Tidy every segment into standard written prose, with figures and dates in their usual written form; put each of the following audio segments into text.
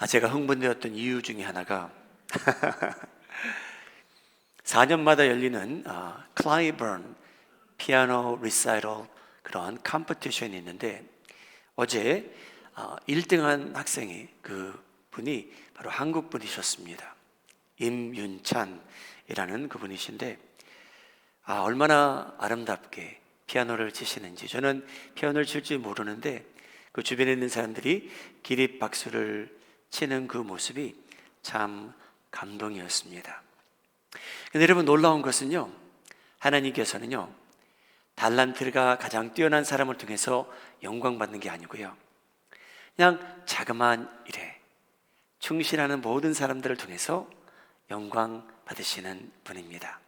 제가 흥분되었던 이유 중에 하나가 4년마다 열리는 클라이번 피아노 리사이럴 그런 컴피티션이 있는데 어제 1등한 학생이 그분이 바로 한국 분이셨습니다. 임윤찬이라는 그분이신데 얼마나 아름답게 피아노를 치시는지, 저는 피아노를 칠 줄 모르는데 그 주변에 있는 사람들이 기립박수를 치는 그 모습이 참 감동이었습니다. 근데 여러분, 놀라운 것은요, 하나님께서는요 달란트가 가장 뛰어난 사람을 통해서 영광받는 게 아니고요, 그냥 자그마한 일에 충실하는 모든 사람들을 통해서 영광 받으시는 분입니다.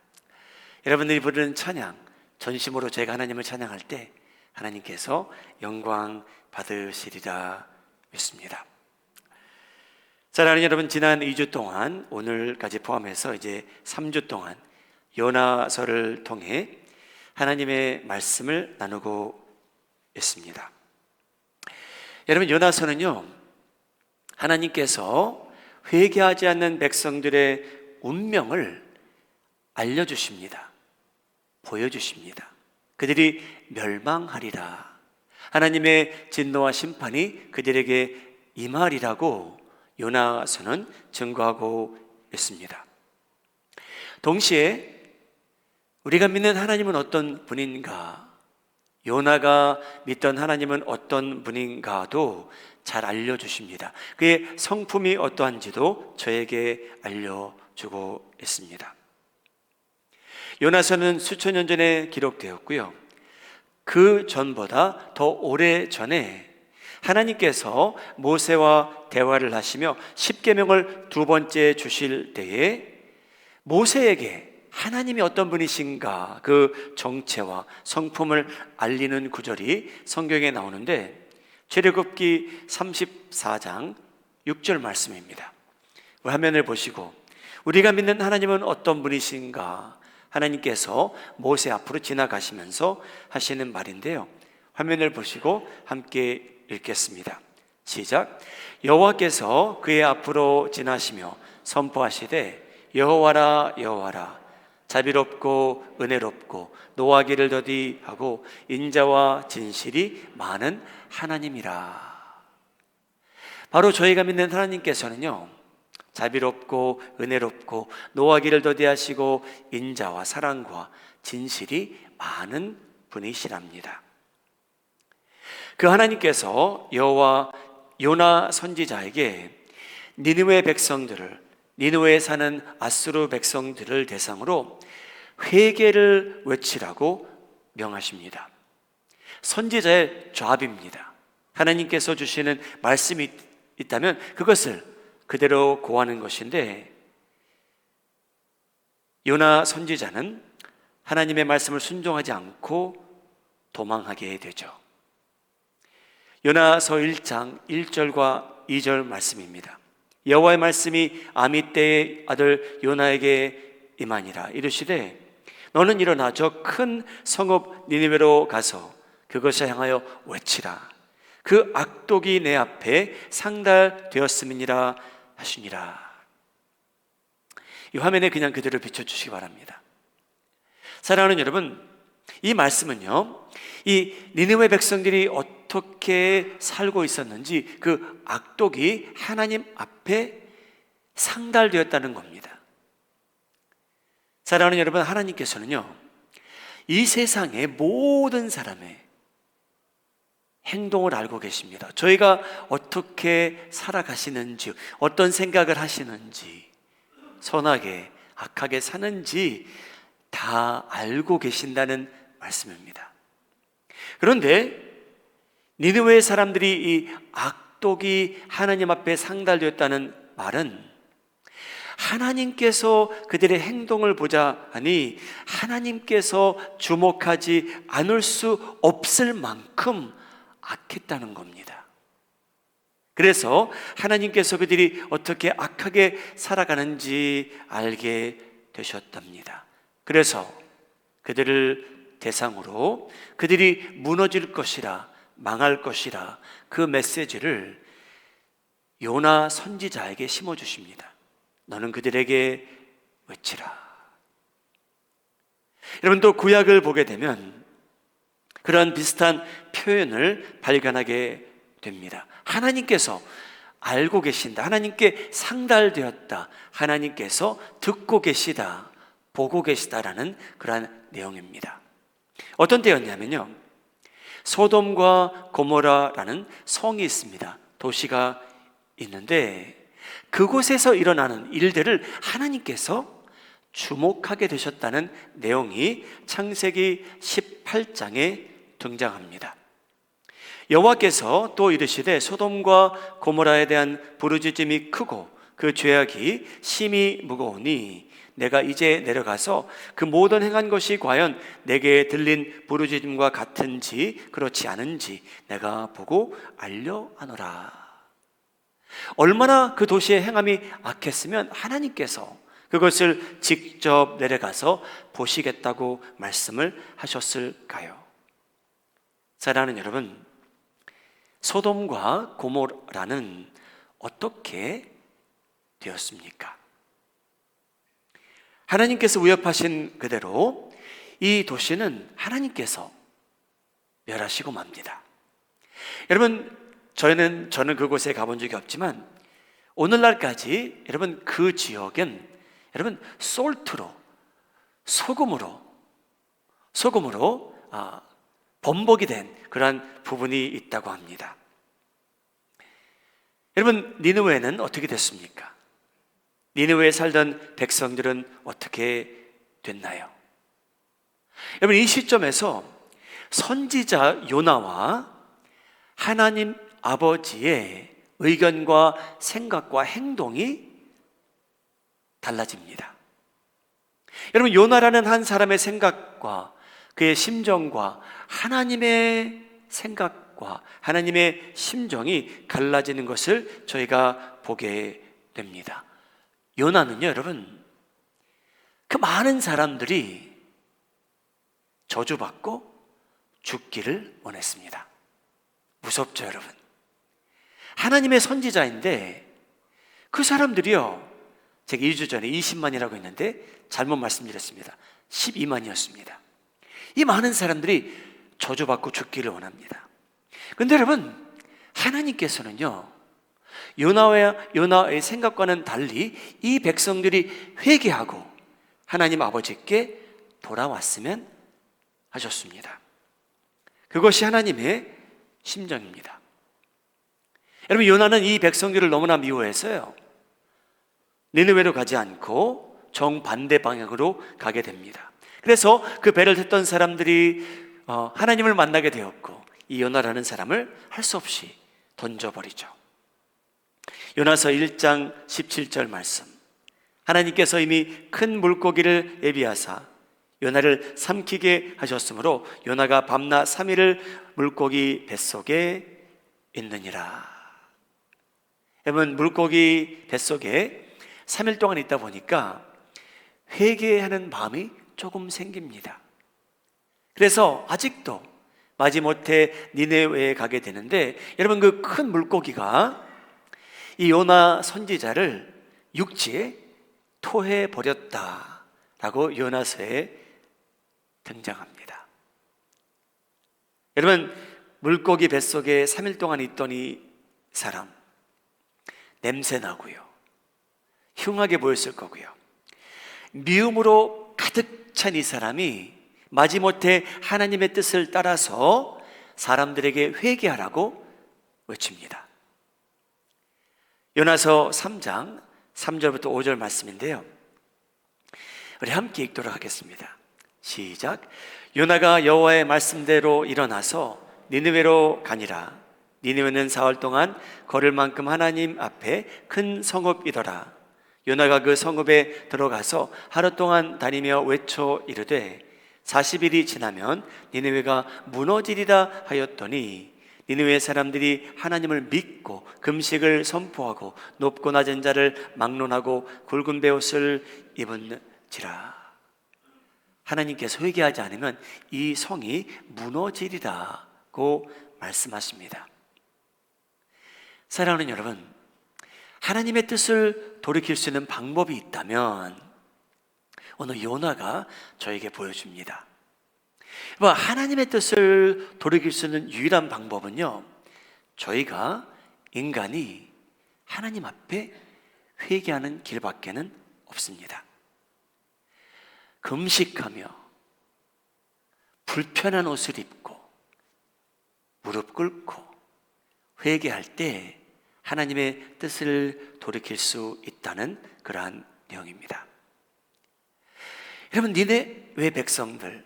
여러분들이 부르는 찬양, 전심으로 제가 하나님을 찬양할 때 하나님께서 영광 받으시리라 믿습니다. 사랑하는 여러분, 지난 2주 동안, 오늘까지 포함해서 이제 3주 동안 요나서를 통해 하나님의 말씀을 나누고 있습니다. 여러분, 요나서는요 하나님께서 회개하지 않는 백성들의 운명을 알려주십니다. 보여주십니다. 그들이 멸망하리라, 하나님의 진노와 심판이 그들에게 임하리라고 요나서는 증거하고 있습니다. 동시에 우리가 믿는 하나님은 어떤 분인가, 요나가 믿던 하나님은 어떤 분인가도 잘 알려주십니다. 그의 성품이 어떠한지도 저에게 알려주고 있습니다. 요나서는 수천 년 전에 기록되었고요, 그 전보다 더 오래 전에 하나님께서 모세와 대화를 하시며 십계명을 두 번째 주실 때에 모세에게 하나님이 어떤 분이신가, 그 정체와 성품을 알리는 구절이 성경에 나오는데 출애굽기 34장 6절 말씀입니다. 화면을 보시고, 우리가 믿는 하나님은 어떤 분이신가, 하나님께서 모세 앞으로 지나가시면서 하시는 말인데요, 화면을 보시고 함께 읽겠습니다. 시작. 여호와께서 그의 앞으로 지나시며 선포하시되 여호와라 여호와라, 자비롭고 은혜롭고 노하기를 더디하고 인자와 진실이 많은 하나님이라. 바로 저희가 믿는 하나님께서는요 자비롭고 은혜롭고 노하기를 더디하시고 인자와 사랑과 진실이 많은 분이시랍니다. 그 하나님께서 요나 선지자에게 니느웨 백성들을, 니느웨에 사는 아수르 백성들을 대상으로 회개를 외치라고 명하십니다. 선지자의 잡입니다. 하나님께서 주시는 말씀이 있다면 그것을 그대로 고하는 것인데, 요나 선지자는 하나님의 말씀을 순종하지 않고 도망하게 되죠. 요나서 1장 1절과 2절 말씀입니다. 여호와의 말씀이 아미떼의 아들 요나에게 임하니라. 이르시되 너는 일어나 저 큰 성읍 니느웨로 가서 그것을 향하여 외치라. 그 악독이 내 앞에 상달되었음이니라 하시니라. 이 화면에 그냥 그대로 비춰주시기 바랍니다. 사랑하는 여러분, 이 말씀은요 이 니느웨 백성들이 어떻게 살고 있었는지, 그 악독이 하나님 앞에 상달되었다는 겁니다. 사랑하는 여러분, 하나님께서는요 이 세상의 모든 사람의 행동을 알고 계십니다. 저희가 어떻게 살아가시는지, 어떤 생각을 하시는지, 선하게 악하게 사는지 다 알고 계신다는 말씀입니다. 그런데 니느웨 사람들이 이 악독이 하나님 앞에 상달되었다는 말은 하나님께서 그들의 행동을 보자 하니 하나님께서 주목하지 않을 수 없을 만큼 악했다는 겁니다. 그래서 하나님께서 그들이 어떻게 악하게 살아가는지 알게 되셨답니다. 그래서 그들을 대상으로 그들이 무너질 것이라, 망할 것이라 그 메시지를 요나 선지자에게 심어주십니다. 너는 그들에게 외치라. 여러분, 또 구약을 보게 되면 그런 비슷한 표현을 발견하게 됩니다. 하나님께서 알고 계신다, 하나님께 상달되었다, 하나님께서 듣고 계시다, 보고 계시다라는 그러한 내용입니다. 어떤 때였냐면요, 소돔과 고모라라는 성이 있습니다. 도시가 있는데 그곳에서 일어나는 일들을 하나님께서 주목하게 되셨다는 내용이 창세기 18장에 등장합니다. 여호와께서 또 이르시되 소돔과 고모라에 대한 부르짖음이 크고 그 죄악이 심히 무거우니 내가 이제 내려가서 그 모든 행한 것이 과연 내게 들린 부르짖음과 같은지 그렇지 않은지 내가 보고 알려하노라. 얼마나 그 도시의 행함이 악했으면 하나님께서 그것을 직접 내려가서 보시겠다고 말씀을 하셨을까요? 사랑하는 여러분, 소돔과 고모라는 어떻게 되었습니까? 하나님께서 위협하신 그대로 이 도시는 하나님께서 멸하시고 맙니다. 여러분, 저는 그곳에 가본 적이 없지만 오늘날까지 여러분 그 지역은 여러분 솔트로, 소금으로 범벅이 된 그러한 부분이 있다고 합니다. 여러분, 니느웨는 어떻게 됐습니까? 니느웨에 살던 백성들은 어떻게 됐나요? 여러분, 이 시점에서 선지자 요나와 하나님 아버지의 의견과 생각과 행동이 달라집니다. 여러분, 요나라는 한 사람의 생각과 그의 심정과 하나님의 생각과 하나님의 심정이 갈라지는 것을 저희가 보게 됩니다. 요나는요, 여러분, 그 많은 사람들이 저주받고 죽기를 원했습니다. 무섭죠, 여러분? 하나님의 선지자인데 그 사람들이요, 제가 2주 전에 20만이라고 했는데 잘못 말씀드렸습니다. 12만이었습니다. 이 많은 사람들이 저주받고 죽기를 원합니다. 그런데 여러분, 하나님께서는요, 요나의 생각과는 달리 이 백성들이 회개하고 하나님 아버지께 돌아왔으면 하셨습니다. 그것이 하나님의 심정입니다. 여러분, 요나는 이 백성들을 너무나 미워해서요, 니느웨로 가지 않고 정반대 방향으로 가게 됩니다. 그래서 그 배를 탔던 사람들이 하나님을 만나게 되었고 이 요나라는 사람을 할 수 없이 던져버리죠. 요나서 1장 17절 말씀, 하나님께서 이미 큰 물고기를 예비하사 요나를 삼키게 하셨으므로 요나가 밤낮 3일을 물고기 뱃속에 있느니라. 여러분, 물고기 뱃속에 3일 동안 있다 보니까 회개하는 마음이 조금 생깁니다. 그래서 아직도 마지못해 니네웨에 가게 되는데, 여러분, 그 큰 물고기가 이 요나 선지자를 육지에 토해 버렸다라고 요나서에 등장합니다. 여러분, 물고기 뱃속에 3일 동안 있던 이 사람, 냄새 나고요, 흉하게 보였을 거고요, 미움으로 가득 찬 이 사람이 마지못해 하나님의 뜻을 따라서 사람들에게 회개하라고 외칩니다. 요나서 3장 3절부터 5절 말씀인데요, 우리 함께 읽도록 하겠습니다. 시작. 요나가 여호와의 말씀대로 일어나서 니느웨로 가니라. 니느웨는 사흘 동안 걸을 만큼 하나님 앞에 큰 성읍이더라. 요나가 그 성읍에 들어가서 하루 동안 다니며 외쳐 이르되 40일이 지나면 니느웨가 무너지리라 하였더니 니느웨 사람들이 하나님을 믿고 금식을 선포하고 높고 낮은 자를 막론하고 굵은 베옷을 입은지라. 하나님께서 회개하지 않으면 이 성이 무너지리라고 말씀하십니다. 사랑하는 여러분, 하나님의 뜻을 돌이킬 수 있는 방법이 있다면 오늘 요나가 저에게 보여줍니다. 하나님의 뜻을 돌이킬 수 있는 유일한 방법은요, 저희가 인간이 하나님 앞에 회개하는 길밖에는 없습니다. 금식하며 불편한 옷을 입고 무릎 꿇고 회개할 때 하나님의 뜻을 돌이킬 수 있다는 그러한 내용입니다. 여러분, 니네웨 백성들,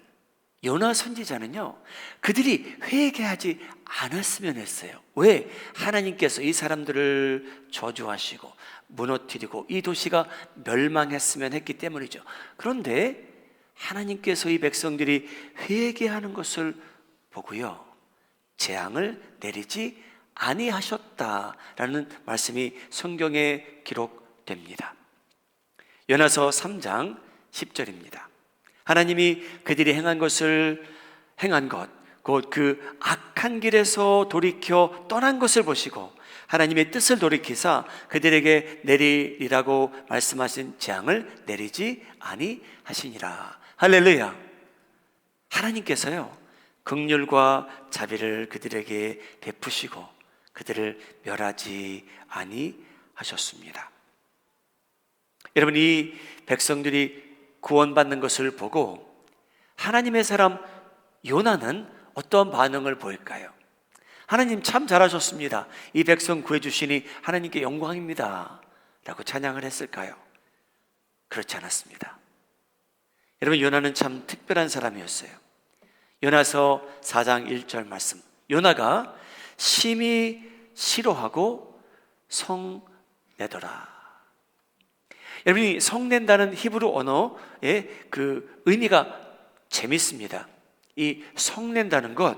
요나 선지자는요, 그들이 회개하지 않았으면 했어요. 왜? 하나님께서 이 사람들을 저주하시고 무너뜨리고 이 도시가 멸망했으면 했기 때문이죠. 그런데 하나님께서 이 백성들이 회개하는 것을 보고요, 재앙을 내리지 아니하셨다라는 말씀이 성경에 기록됩니다. 요나서 3장 10절입니다. 하나님이 그들이 행한 것, 곧 그 악한 길에서 돌이켜 떠난 것을 보시고 하나님의 뜻을 돌이키사 그들에게 내리리라고 말씀하신 재앙을 내리지 아니하시니라. 할렐루야. 하나님께서요, 긍휼과 자비를 그들에게 베푸시고 그들을 멸하지 아니하셨습니다. 여러분, 이 백성들이 구원받는 것을 보고 하나님의 사람 요나는 어떤 반응을 보일까요? 하나님 참 잘하셨습니다, 이 백성 구해주시니 하나님께 영광입니다 라고 찬양을 했을까요? 그렇지 않았습니다. 여러분, 요나는 참 특별한 사람이었어요. 요나서 4장 1절 말씀, 요나가 심히 싫어하고 성내더라. 여러분이 성낸다는 히브리 언어의 그 의미가 재밌습니다. 이 성낸다는 것,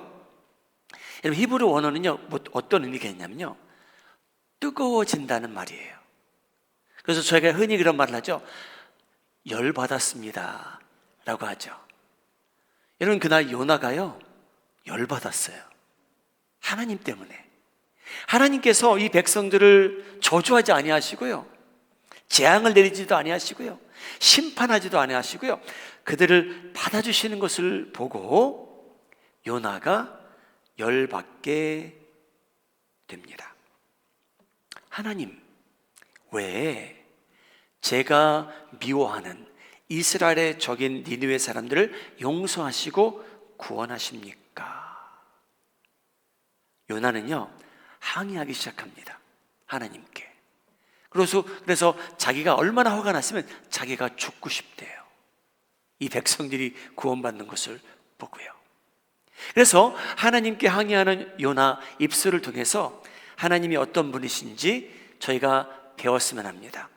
여러분 히브리 언어는요, 어떤 의미가 있냐면요, 뜨거워진다는 말이에요. 그래서 저희가 흔히 그런 말을 하죠. 열받았습니다 라고 하죠. 여러분, 그날 요나가요, 열받았어요. 하나님 때문에. 하나님께서 이 백성들을 저주하지 아니하시고요, 재앙을 내리지도 아니하시고요, 심판하지도 아니하시고요, 그들을 받아주시는 것을 보고 요나가 열받게 됩니다. 하나님, 왜 제가 미워하는 이스라엘의 적인 니느웨 사람들을 용서하시고 구원하십니까? 요나는요, 항의하기 시작합니다, 하나님께. 그래서 자기가 얼마나 화가 났으면 자기가 죽고 싶대요, 이 백성들이 구원받는 것을 보고요. 그래서 하나님께 항의하는 요나 입술을 통해서 하나님이 어떤 분이신지 저희가 배웠으면 합니다.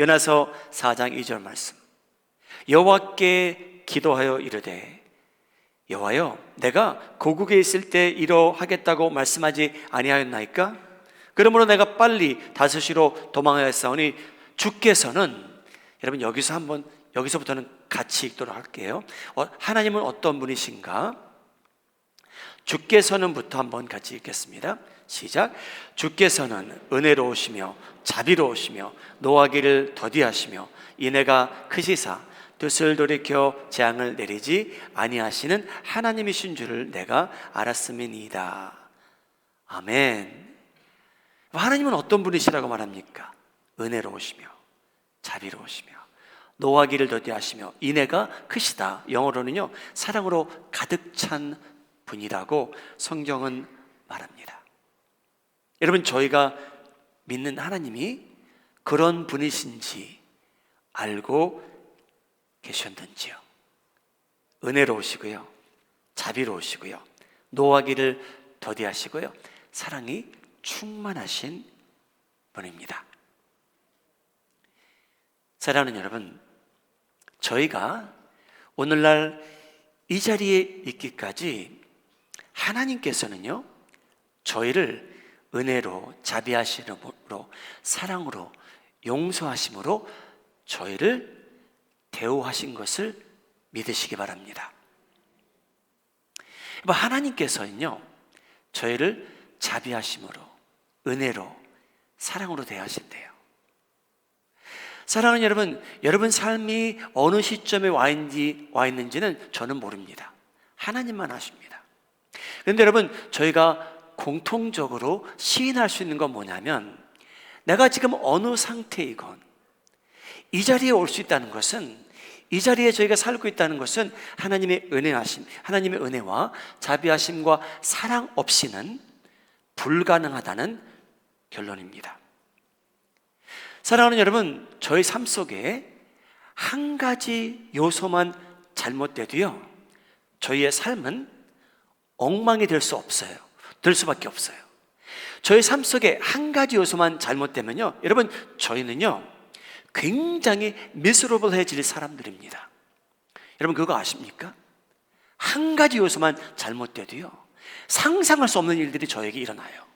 요나서 4장 2절 말씀, 여호와께 기도하여 이르되 여호와여, 내가 고국에 있을 때 이러하겠다고 말씀하지 아니하였나이까? 그러므로 내가 빨리 다섯시로 도망하였사오니 주께서는, 여러분 여기서부터는 같이 읽도록 할게요. 하나님은 어떤 분이신가? 주께서는부터 한번 같이 읽겠습니다. 시작. 주께서는 은혜로우시며 자비로우시며 노하기를 더디하시며 인애가 크시사 뜻을 돌이켜 재앙을 내리지 아니하시는 하나님이신 줄을 내가 알았음이니이다. 아멘. 하나님은 어떤 분이시라고 말합니까? 은혜로우시며 자비로우시며 노하기를 더디하시며 인애가 크시다. 영어로는요, 사랑으로 가득 찬 분이라고 성경은 말합니다. 여러분, 저희가 믿는 하나님이 그런 분이신지 알고 계셨는지요? 은혜로우시고요, 자비로우시고요, 노하기를 더디하시고요, 사랑이 충만하신 분입니다. 사랑하는 여러분, 저희가 오늘날 이 자리에 있기까지 하나님께서는요, 저희를 은혜로, 자비하심으로, 사랑으로, 용서하심으로 저희를 대우하신 것을 믿으시기 바랍니다. 하나님께서는요, 저희를 자비하심으로, 은혜로, 사랑으로 대하신대요. 사랑하는 여러분, 여러분 삶이 어느 시점에 와 있는지는 저는 모릅니다. 하나님만 아십니다. 그런데 여러분, 저희가 공통적으로 시인할 수 있는 건 뭐냐면, 내가 지금 어느 상태이건 이 자리에 올 수 있다는 것은, 이 자리에 저희가 살고 있다는 것은 하나님의 하나님의 은혜와 자비하심과 사랑 없이는 불가능하다는 결론입니다. 사랑하는 여러분, 저희 삶 속에 한 가지 요소만 잘못돼도요, 저희의 삶은 엉망이 될 수밖에 없어요. 저희 삶 속에 한 가지 요소만 잘못되면요, 여러분, 저희는요 굉장히 미스러블해질 사람들입니다. 여러분, 그거 아십니까? 한 가지 요소만 잘못돼도요, 상상할 수 없는 일들이 저에게 일어나요.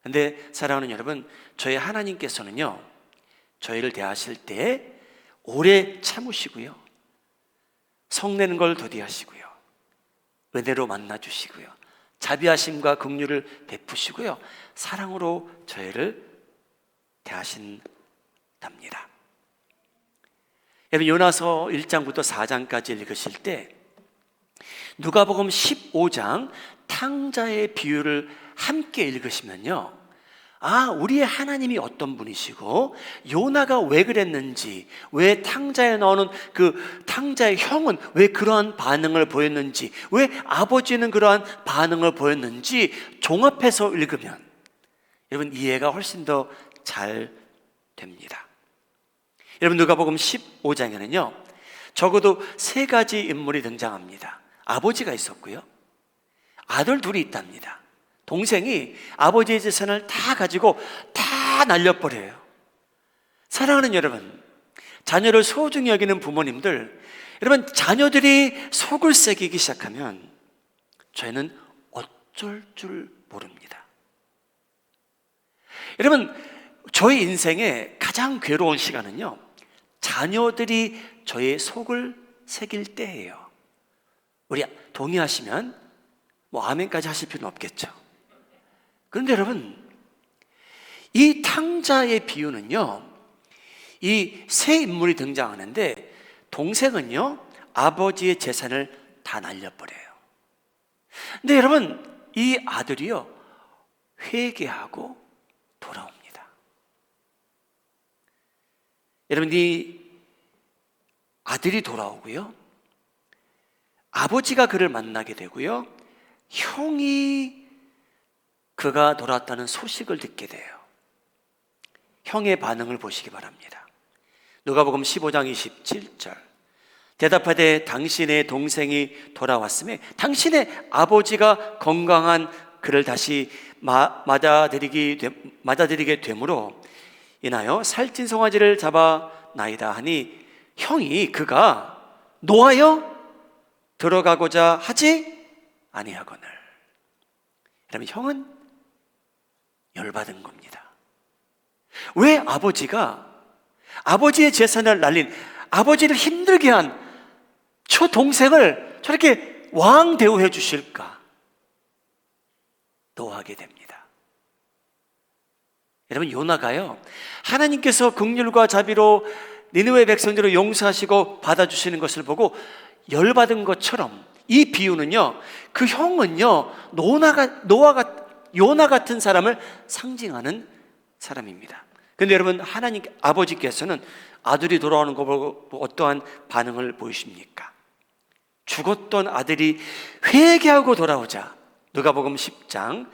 근데 사랑하는 여러분, 저희 하나님께서는요, 저희를 대하실 때 오래 참으시고요, 성내는 걸 더디하시고요, 은혜로 만나주시고요, 자비하심과 긍휼을 베푸시고요, 사랑으로 저희를 대하신답니다. 여러분, 요나서 1장부터 4장까지 읽으실 때 누가복음 15장 탕자의 비유를 함께 읽으시면요, 우리의 하나님이 어떤 분이시고 요나가 왜 그랬는지, 왜 탕자에 나오는 그 탕자의 형은 왜 그러한 반응을 보였는지, 왜 아버지는 그러한 반응을 보였는지 종합해서 읽으면 여러분, 이해가 훨씬 더 잘 됩니다. 여러분, 누가복음 15장에는요 적어도 3가지 인물이 등장합니다. 아버지가 있었고요, 아들 둘이 있답니다. 동생이 아버지의 재산을 다 가지고 다 날려버려요. 사랑하는 여러분, 자녀를 소중히 여기는 부모님들, 여러분, 자녀들이 속을 새기기 시작하면 저희는 어쩔 줄 모릅니다. 여러분, 저희 인생의 가장 괴로운 시간은요, 자녀들이 저의 속을 새길 때예요. 우리 동의하시면 아멘까지 하실 필요는 없겠죠. 그런데 여러분, 이 탕자의 비유는요, 이 세 인물이 등장하는데 동생은요 아버지의 재산을 다 날려버려요. 근데 여러분, 이 아들이요 회개하고 돌아옵니다. 여러분, 이 아들이 돌아오고요, 아버지가 그를 만나게 되고요, 형이 그가 돌아왔다는 소식을 듣게 돼요. 형의 반응을 보시기 바랍니다. 누가복음 15장 27절, 대답하되 당신의 동생이 돌아왔음에 당신의 아버지가 건강한 그를 다시 맞아들이게 되므로 인하여 살찐 송아지를 잡아 나이다 하니 형이 그가 노하여 들어가고자 하지 아니하거늘. 여러분, 형은 열받은 겁니다. 왜 아버지가 아버지의 재산을 날린, 아버지를 힘들게 한 저 동생을 저렇게 왕 대우해 주실까 노하게 됩니다. 여러분, 요나가요 하나님께서 긍휼과 자비로 니느웨 백성들을 용서하시고 받아주시는 것을 보고 열받은 것처럼, 이 비유는요 그 형은요 요나 같은 사람을 상징하는 사람입니다. 그런데 여러분, 하나님 아버지께서는 아들이 돌아오는 거 보고 어떠한 반응을 보이십니까? 죽었던 아들이 회개하고 돌아오자. 누가복음 15장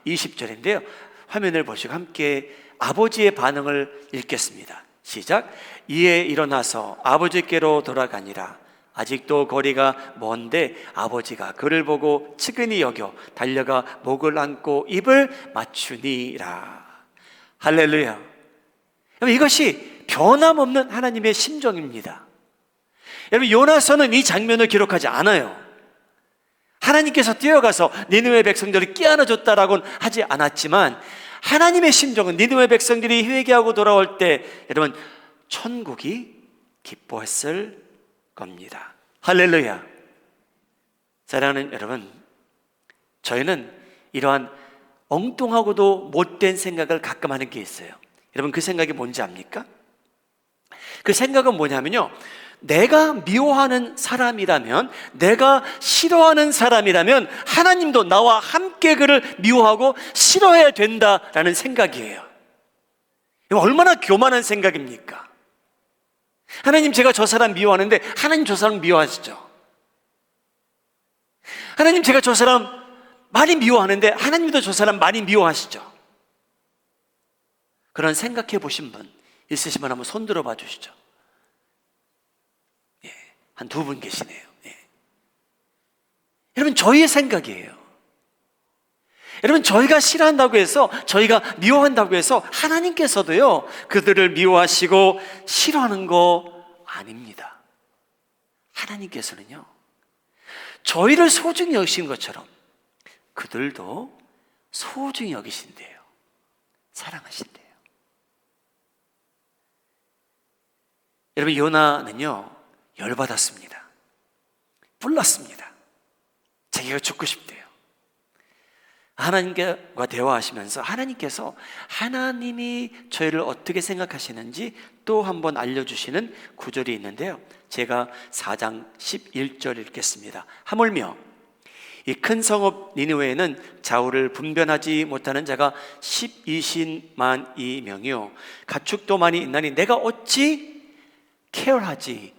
20절인데요 화면을 보시고 함께 아버지의 반응을 읽겠습니다. 시작. 이에 일어나서 아버지께로 돌아가니라. 아직도 거리가 먼데 아버지가 그를 보고 측은히 여겨 달려가 목을 안고 입을 맞추니라. 할렐루야. 이것이 변함없는 하나님의 심정입니다. 여러분, 요나서는 이 장면을 기록하지 않아요. 하나님께서 뛰어가서 니느웨 백성들을 끼안아줬다라고는 하지 않았지만, 하나님의 심정은 니느웨 백성들이 회개하고 돌아올 때 여러분, 천국이 기뻐했을 겁니다. 할렐루야. 사랑하는 여러분, 저희는 이러한 엉뚱하고도 못된 생각을 가끔 하는 게 있어요. 여러분, 그 생각이 뭔지 압니까? 그 생각은 뭐냐면요, 내가 미워하는 사람이라면, 내가 싫어하는 사람이라면 하나님도 나와 함께 그를 미워하고 싫어해야 된다라는 생각이에요. 얼마나 교만한 생각입니까? 하나님, 제가 저 사람 미워하는데 하나님 저 사람 미워하시죠? 하나님, 제가 저 사람 많이 미워하는데 하나님도 저 사람 많이 미워하시죠? 그런 생각해 보신 분 있으시면 한번 손 들어봐 주시죠. 예, 한 두 분 계시네요. 예. 여러분, 저희의 생각이에요. 여러분, 저희가 싫어한다고 해서, 저희가 미워한다고 해서 하나님께서도요 그들을 미워하시고 싫어하는 거 아닙니다. 하나님께서는요 저희를 소중히 여기신 것처럼 그들도 소중히 여기신대요. 사랑하신대요. 여러분, 요나는요 열받았습니다. 불났습니다. 자기가 죽고 싶대요. 하나님과 대화하시면서 하나님께서 하나님이 저희를 어떻게 생각하시는지 또 한번 알려주시는 구절이 있는데요, 제가 4장 11절 읽겠습니다. 하물며 이 큰 성읍 니느웨에는 좌우를 분변하지 못하는 자가 12만 2명이요 가축도 많이 있나니 내가 어찌 케어하지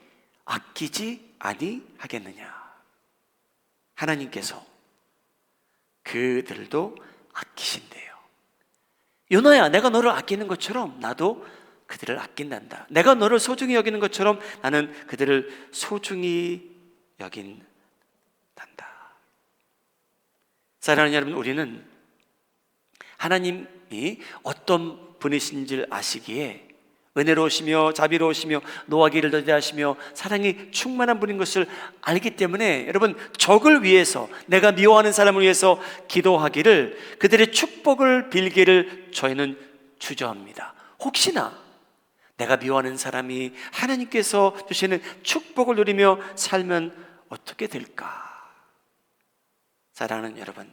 아끼지 아니하겠느냐. 하나님께서 그들도 아끼신대요. 요나야, 내가 너를 아끼는 것처럼 나도 그들을 아낀단다. 내가 너를 소중히 여기는 것처럼 나는 그들을 소중히 여긴단다. 사랑하는 여러분, 우리는 하나님이 어떤 분이신지를 아시기에 은혜로우시며 자비로우시며 노하기를 더디하시며 사랑이 충만한 분인 것을 알기 때문에 여러분, 적을 위해서, 내가 미워하는 사람을 위해서 기도하기를, 그들의 축복을 빌기를 저희는 주저합니다. 혹시나 내가 미워하는 사람이 하나님께서 주시는 축복을 누리며 살면 어떻게 될까? 사랑하는 여러분,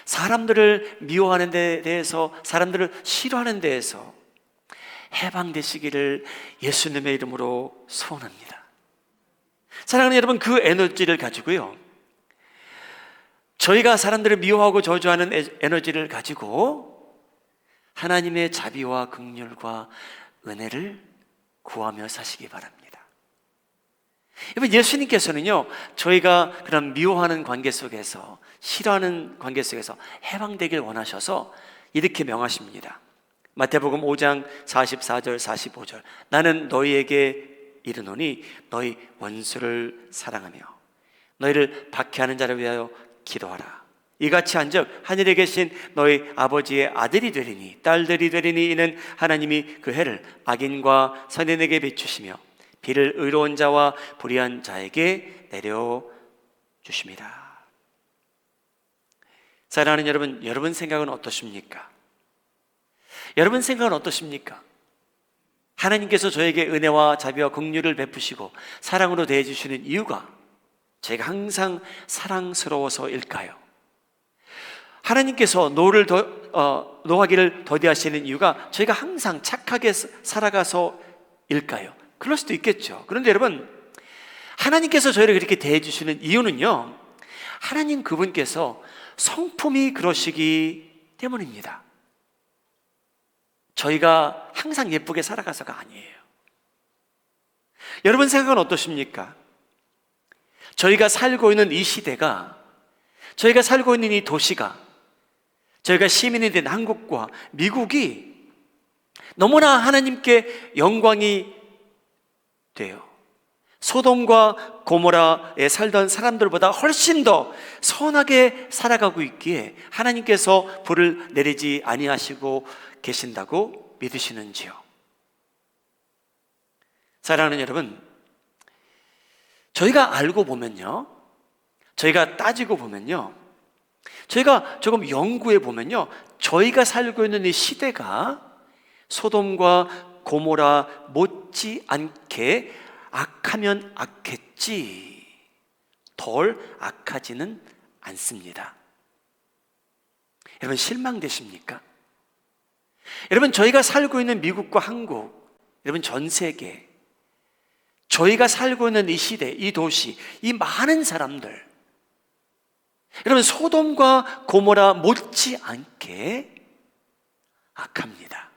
사람들을 미워하는 데 대해서, 사람들을 싫어하는 데 대해서 해방되시기를 예수님의 이름으로 소원합니다. 사랑하는 여러분, 그 에너지를 가지고요, 저희가 사람들을 미워하고 저주하는 에너지를 가지고 하나님의 자비와 긍휼과 은혜를 구하며 사시기 바랍니다. 여러분, 예수님께서는요 저희가 그런 미워하는 관계 속에서, 싫어하는 관계 속에서 해방되길 원하셔서 이렇게 명하십니다. 마태복음 5장 44절 45절 나는 너희에게 이르노니 너희 원수를 사랑하며 너희를 박해하는 자를 위하여 기도하라. 이같이 한즉 하늘에 계신 너희 아버지의 아들이 되리니 딸들이 되리니 이는 하나님이 그 해를 악인과 선인에게 비추시며 비를 의로운 자와 불의한 자에게 내려주십니다. 사랑하는 여러분, 여러분 생각은 어떠십니까? 여러분 생각은 어떠십니까? 하나님께서 저에게 은혜와 자비와 긍휼을 베푸시고 사랑으로 대해주시는 이유가 제가 항상 사랑스러워서일까요? 하나님께서 노하기를 더디하시는 이유가 저희가 항상 착하게 살아가서일까요? 그럴 수도 있겠죠. 그런데 여러분, 하나님께서 저희를 그렇게 대해주시는 이유는요, 하나님 그분께서 성품이 그러시기 때문입니다. 저희가 항상 예쁘게 살아가서가 아니에요. 여러분 생각은 어떠십니까? 저희가 살고 있는 이 시대가, 저희가 살고 있는 이 도시가, 저희가 시민이 된 한국과 미국이 너무나 하나님께 영광이 돼요. 소돔과 고모라에 살던 사람들보다 훨씬 더 선하게 살아가고 있기에 하나님께서 불을 내리지 아니하시고 계신다고 믿으시는지요? 사랑하는 여러분, 저희가 알고 보면요, 저희가 따지고 보면요, 저희가 조금 연구해 보면요, 저희가 살고 있는 이 시대가 소돔과 고모라 못지 않게 악하면 악했지 덜 악하지는 않습니다. 여러분 실망되십니까? 여러분 저희가 살고 있는 미국과 한국, 여러분 전 세계, 저희가 살고 있는 이 시대, 이 도시, 이 많은 사람들, 여러분 소돔과 고모라 못지않게 악합니다.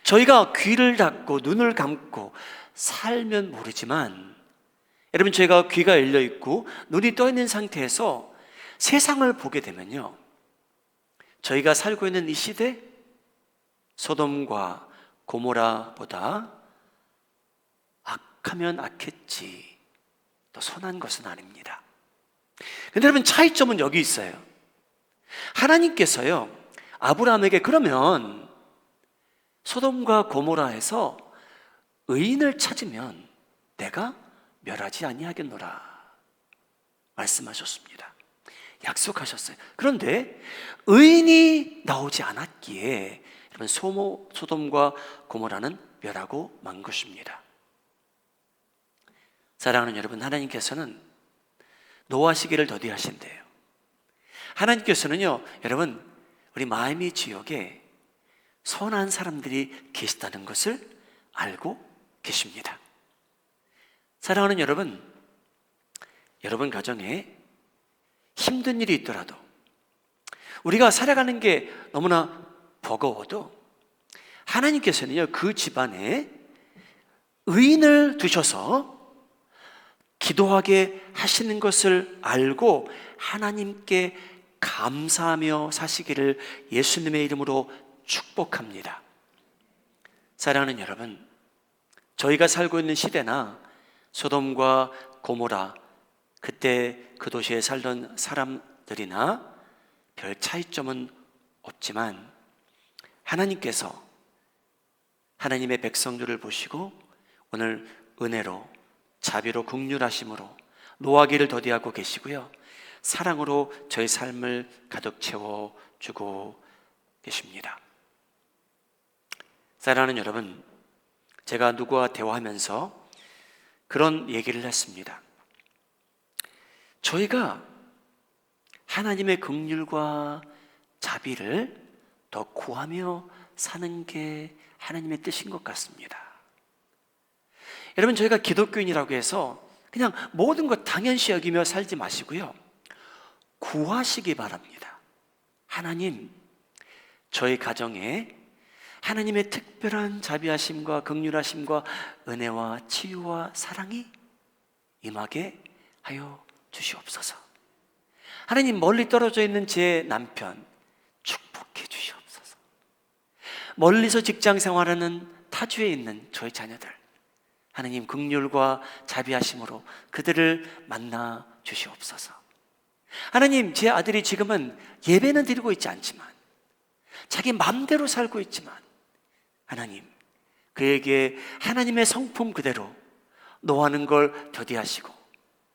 저희가 귀를 닫고 눈을 감고 살면 모르지만, 여러분 저희가 귀가 열려 있고 눈이 떠 있는 상태에서 세상을 보게 되면요, 저희가 살고 있는 이 시대, 소돔과 고모라보다 악하면 악했지 더 선한 것은 아닙니다. 근데 여러분 차이점은 여기 있어요. 하나님께서요 아브라함에게 그러면 소돔과 고모라에서 의인을 찾으면 내가 멸하지 아니하겠노라 말씀하셨습니다. 약속하셨어요. 그런데 의인이 나오지 않았기에 여러분 소돔과 고모라는 멸하고 만 것입니다. 사랑하는 여러분, 하나님께서는 노하시기를 더디하신대요. 하나님께서는요 여러분 우리 마이애미 지역에 선한 사람들이 계시다는 것을 알고 계십니다. 사랑하는 여러분, 여러분 가정에 힘든 일이 있더라도, 우리가 살아가는 게 너무나 버거워도 하나님께서는요 그 집안에 의인을 두셔서 기도하게 하시는 것을 알고 하나님께 감사하며 사시기를 예수님의 이름으로 축복합니다. 사랑하는 여러분, 저희가 살고 있는 시대나 소돔과 고모라, 그때 그 도시에 살던 사람들이나 별 차이점은 없지만 하나님께서 하나님의 백성들을 보시고 오늘 은혜로 자비로 긍휼하심으로 노하기를 더디하고 계시고요, 사랑으로 저희 삶을 가득 채워주고 계십니다. 사랑하는 여러분, 제가 누구와 대화하면서 그런 얘기를 했습니다. 저희가 하나님의 긍휼과 자비를 더 구하며 사는 게 하나님의 뜻인 것 같습니다. 여러분 저희가 기독교인이라고 해서 그냥 모든 것 당연시 여기며 살지 마시고요, 구하시기 바랍니다. 하나님, 저희 가정에 하나님의 특별한 자비하심과 긍휼하심과 은혜와 치유와 사랑이 임하게 하여 주시옵소서. 하나님, 멀리 떨어져 있는 제 남편 축복해 주시옵소서. 멀리서 직장 생활하는 타주에 있는 저희 자녀들, 하나님 긍휼과 자비하심으로 그들을 만나 주시옵소서. 하나님, 제 아들이 지금은 예배는 드리고 있지 않지만 자기 마음대로 살고 있지만 하나님, 그에게 하나님의 성품 그대로 노하는 걸 더디하시고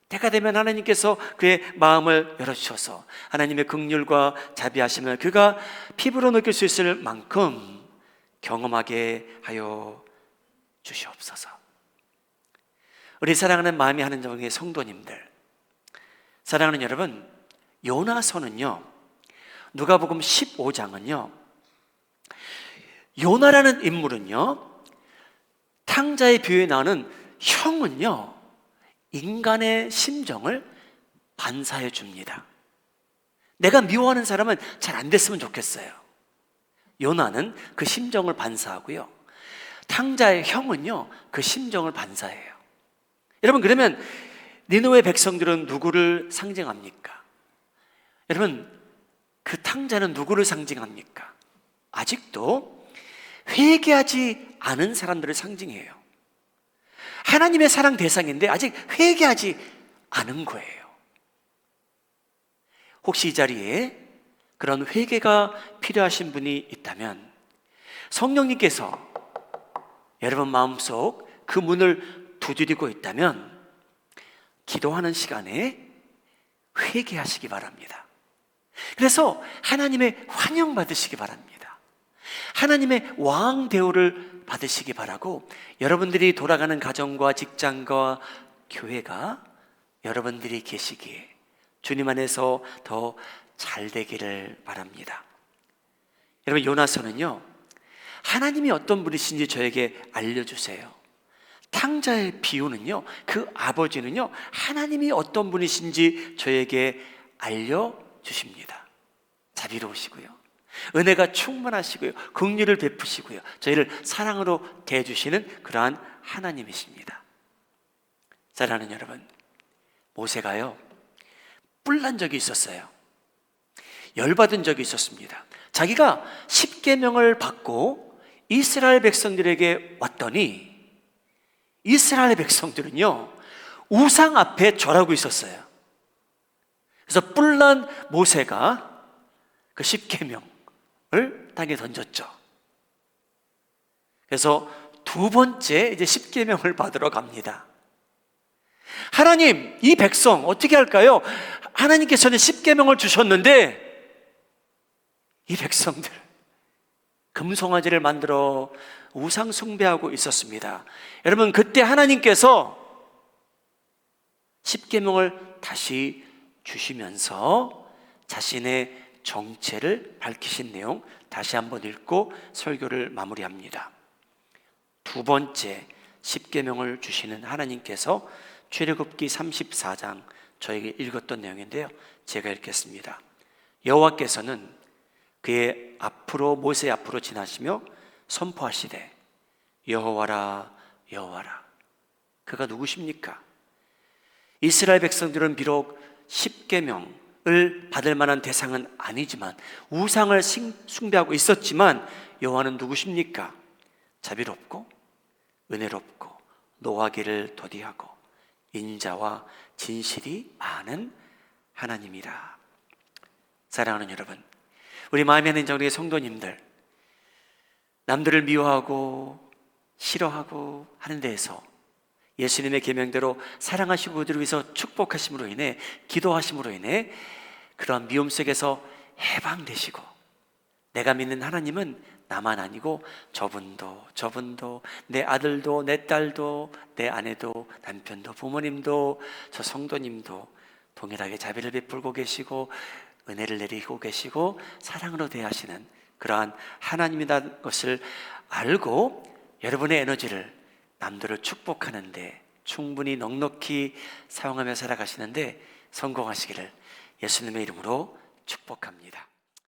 때가 되면 하나님께서 그의 마음을 열어주셔서 하나님의 긍휼과 자비하심을 그가 피부로 느낄 수 있을 만큼 경험하게 하여 주시옵소서. 우리 사랑하는 마음이 하는 정의 성도님들, 사랑하는 여러분, 요나서는요, 누가복음 15장은요, 요나라는 인물은요, 탕자의 비유에 나오는 형은요, 인간의 심정을 반사해 줍니다. 내가 미워하는 사람은 잘 안 됐으면 좋겠어요. 요나는 그 심정을 반사하고요, 탕자의 형은요 그 심정을 반사해요. 여러분, 그러면 니느웨 백성들은 누구를 상징합니까? 여러분, 그 탕자는 누구를 상징합니까? 아직도 회개하지 않은 사람들을 상징해요. 하나님의 사랑 대상인데 아직 회개하지 않은 거예요. 혹시 이 자리에 그런 회개가 필요하신 분이 있다면 성령님께서 여러분 마음속 그 문을 두드리고 있다면 기도하는 시간에 회개하시기 바랍니다. 그래서 하나님의 환영 받으시기 바랍니다. 하나님의 왕 대우를 받으시기 바라고, 여러분들이 돌아가는 가정과 직장과 교회가 여러분들이 계시기에 주님 안에서 더 잘 되기를 바랍니다. 여러분, 요나서는요, 하나님이 어떤 분이신지 저에게 알려주세요. 탕자의 비유는요, 그 아버지는요, 하나님이 어떤 분이신지 저에게 알려주십니다. 자비로우시고요, 은혜가 충만하시고요, 긍휼을 베푸시고요, 저희를 사랑으로 대해주시는 그러한 하나님이십니다. 사랑하는 여러분, 모세가요, 뿔난 적이 있었어요. 열받은 적이 있었습니다. 자기가 십계명을 받고 이스라엘 백성들에게 왔더니 이스라엘 백성들은요, 우상 앞에 절하고 있었어요. 그래서 뿔난 모세가 그 십계명을 땅에 던졌죠. 그래서 두 번째 이제 십계명을 받으러 갑니다. 하나님, 이 백성 어떻게 할까요? 하나님께서는 십계명을 주셨는데 이 백성들 금송아지를 만들어 우상 숭배하고 있었습니다. 여러분, 그때 하나님께서 십계명을 다시 주시면서 자신의 정체를 밝히신 내용 다시 한번 읽고 설교를 마무리합니다. 두 번째 십계명을 주시는 하나님께서 출애굽기 34장 저에게 읽었던 내용인데요, 제가 읽겠습니다. 여호와께서는 그의 앞으로, 모세 앞으로 지나시며 선포하시되 여호와라 여호와라. 그가 누구십니까? 이스라엘 백성들은 비록 십계명을 받을 만한 대상은 아니지만 우상을 숭배하고 있었지만 여호와는 누구십니까? 자비롭고 은혜롭고 노하기를 더디하고 인자와 진실이 많은 하나님이라. 사랑하는 여러분, 우리 마음에 있는 우리 성도님들, 남들을 미워하고 싫어하고 하는 데에서 예수님의 계명대로 사랑하시고 그들을 위해서 축복하심으로 인해, 기도하심으로 인해 그러한 미움 속에서 해방되시고, 내가 믿는 하나님은 나만 아니고 저분도 내 아들도 내 딸도 내 아내도 남편도 부모님도 저 성도님도 동일하게 자비를 베풀고 계시고 은혜를 내리고 계시고 사랑으로 대하시는 그러한 하나님이라는 것을 알고 여러분의 에너지를 남들을 축복하는데 충분히 넉넉히 사용하며 살아가시는데 성공하시기를 예수님의 이름으로 축복합니다.